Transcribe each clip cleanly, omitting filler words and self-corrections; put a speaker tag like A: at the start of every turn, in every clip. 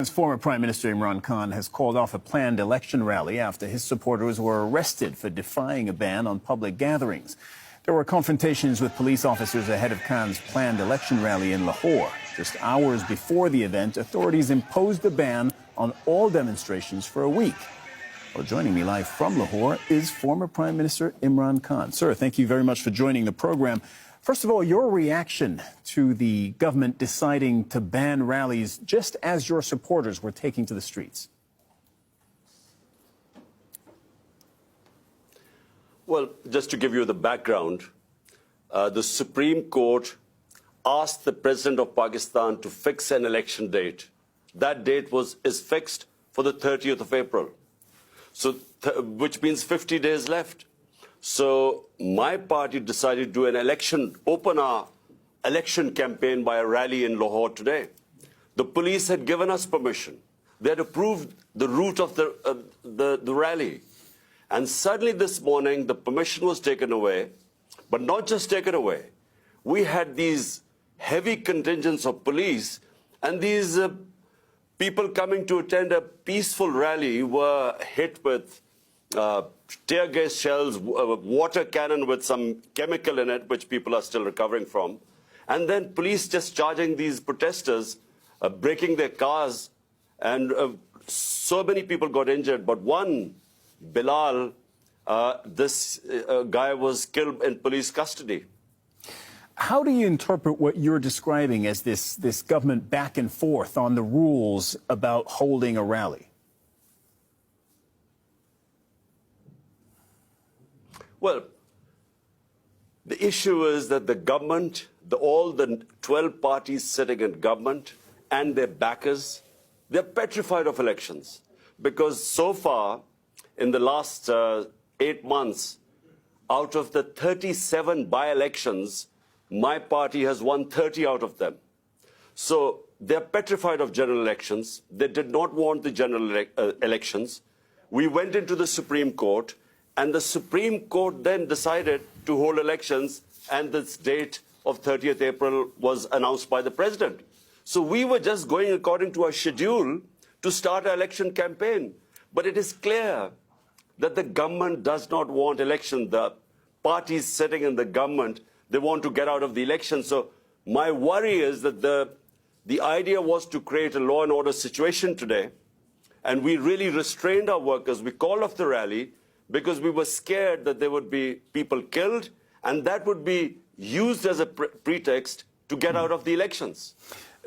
A: Former Prime Minister Imran Khan has called off a planned election rally after his supporters were arrested for defying a ban on public gatherings. There were confrontations with police officers ahead of Khan's planned election rally in Lahore. Just hours before the event, authorities imposed a ban on all demonstrations for a week. Well, joining me live from Lahore is former Prime Minister Imran Khan. Sir, thank you very much for joining the program. First of all, your reaction to the government deciding to ban rallies just as your supporters were taking to the streets.
B: Well, just to give you the background, the Supreme Court asked the President of Pakistan to fix an election date. That date is fixed for the 30th of April, which means 50 days left. So my party decided to do open our election campaign by a rally in Lahore today. The police had given us permission. They had approved the route of the rally. And suddenly this morning, the permission was taken away, but not just taken away. We had these heavy contingents of police, and these people coming to attend a peaceful rally were hit with tear gas shells, water cannon with some chemical in it, which people are still recovering from. And then police just charging these protesters, breaking their cars, and so many people got injured. But one, Bilal, this guy was killed in police custody.
A: How do you interpret what you're describing as this government back and forth on the rules about holding a rally?
B: Well, the issue is that the government, all the 12 parties sitting in government and their backers, they're petrified of elections. Because so far, in the last 8 months, out of the 37 by-elections, my party has won 30 out of them. So they're petrified of general elections. They did not want the general elections. We went into the Supreme Court, and the Supreme Court then decided to hold elections, and this date of 30th April was announced by the President. So we were just going according to our schedule to start our election campaign. But it is clear that the government does not want election. The parties sitting in the government, they want to get out of the election. So my worry is that the idea was to create a law and order situation today, and we really restrained our workers. We called off the rally because we were scared that there would be people killed, and that would be used as a pretext to get out of the elections.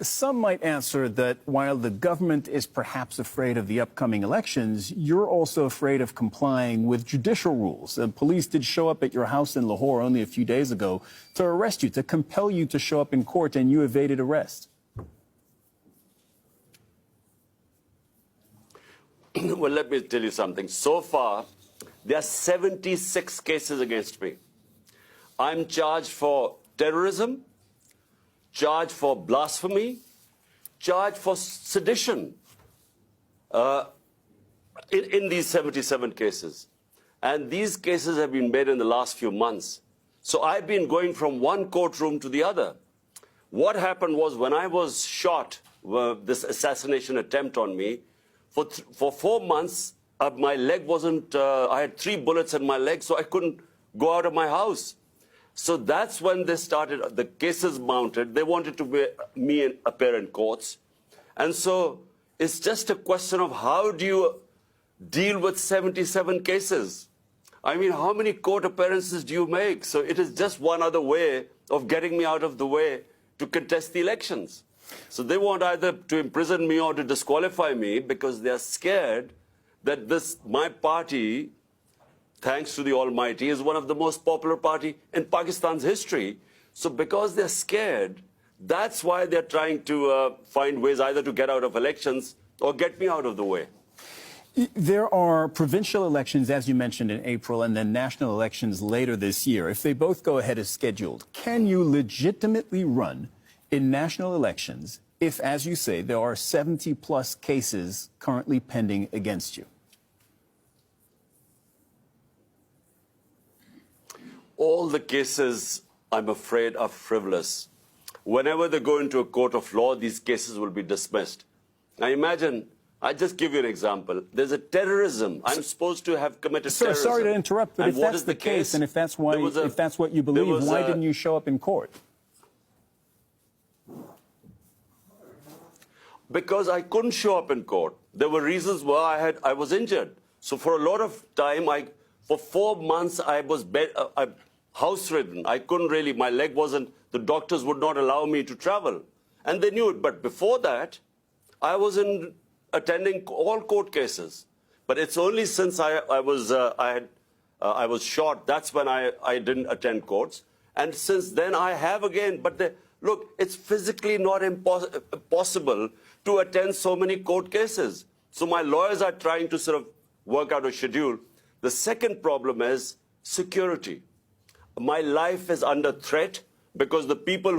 A: Some might answer that while the government is perhaps afraid of the upcoming elections, you're also afraid of complying with judicial rules. The police did show up at your house in Lahore only a few days ago to arrest you, to compel you to show up in court, and you evaded arrest.
B: Well, let me tell you something. So far, there are 76 cases against me. I'm charged for terrorism, charged for blasphemy, charged for sedition in these 77 cases. And these cases have been made in the last few months. So I've been going from one courtroom to the other. What happened was when I was shot, this assassination attempt on me, for 4 months, my leg wasn't, I had 3 bullets in my leg, so I couldn't go out of my house. So that's when they started, the cases mounted. They wanted to me appear in courts. And so it's just a question of how do you deal with 77 cases? I mean, how many court appearances do you make? So it is just one other way of getting me out of the way to contest the elections. So they want either to imprison me or to disqualify me because they are scared that my party, thanks to the Almighty, is one of the most popular party in Pakistan's history. So because they're scared, that's why they're trying to find ways either to get out of elections or get me out of the way.
A: There are provincial elections, as you mentioned, in April, and then national elections later this year. If they both go ahead as scheduled, can you legitimately run in national elections if, as you say, there are 70-plus cases currently pending against you?
B: All the cases, I'm afraid, are frivolous. Whenever they go into a court of law, these cases will be dismissed. Now imagine, I just give you an example. There's a terrorism. I'm supposed to have committed
A: Sir,
B: terrorism.
A: sorry to interrupt, but
B: And
A: if
B: what
A: that's
B: is
A: the case, and if that's
B: There
A: why,
B: was
A: if that's what you
B: there
A: believe,
B: was
A: why
B: a-
A: didn't you show up in court?
B: Because I couldn't show up in court. There were reasons why I was injured. So for a lot of time, for 4 months, I was house-ridden. I couldn't really, my leg wasn't, the doctors would not allow me to travel. And they knew it. But before that, I was attending all court cases. But it's only since I was shot, that's when I didn't attend courts. And since then, I have again. But look, it's physically not possible to attend so many court cases. So my lawyers are trying to sort of work out a schedule. The second problem is security. My life is under threat because the people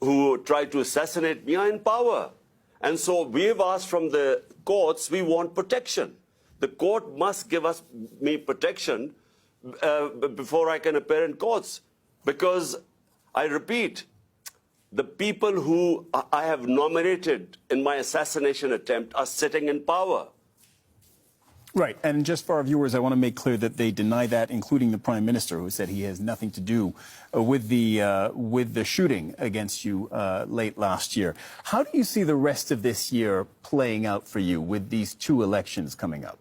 B: who try to assassinate me are in power. And so we've asked from the courts, we want protection. The court must give me protection before I can appear in courts. Because, I repeat, the people who I have nominated in my assassination attempt are sitting in power.
A: Right, and just for our viewers, I want to make clear that they deny that, including the Prime Minister, who said he has nothing to do with the shooting against you late last year. How do you see the rest of this year playing out for you with these 2 elections coming up?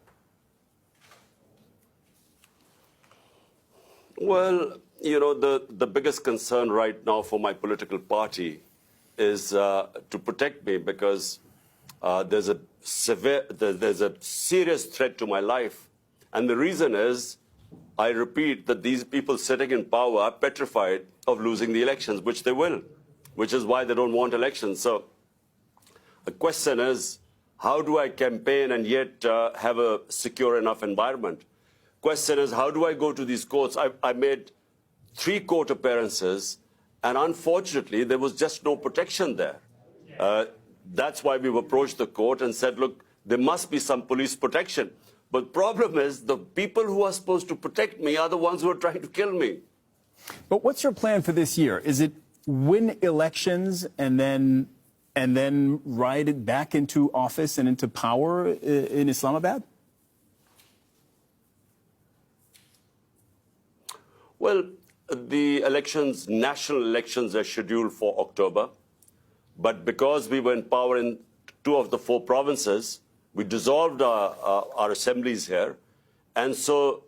B: Well, you know, the biggest concern right now for my political party is to protect me because there's a serious threat to my life. And the reason is, I repeat, that these people sitting in power are petrified of losing the elections, which they will, which is why they don't want elections. So the question is, how do I campaign and yet have a secure enough environment? Question is, how do I go to these courts? I made 3 court appearances, and unfortunately, there was just no protection there. That's why we've approached the court and said, look, there must be some police protection. But the problem is, the people who are supposed to protect me are the ones who are trying to kill me.
A: But what's your plan for this year? Is it win elections and then ride it back into office and into power in Islamabad?
B: Well, the elections, national elections, are scheduled for October. But because we were in power in 2 of the 4 provinces, we dissolved our assemblies here. And so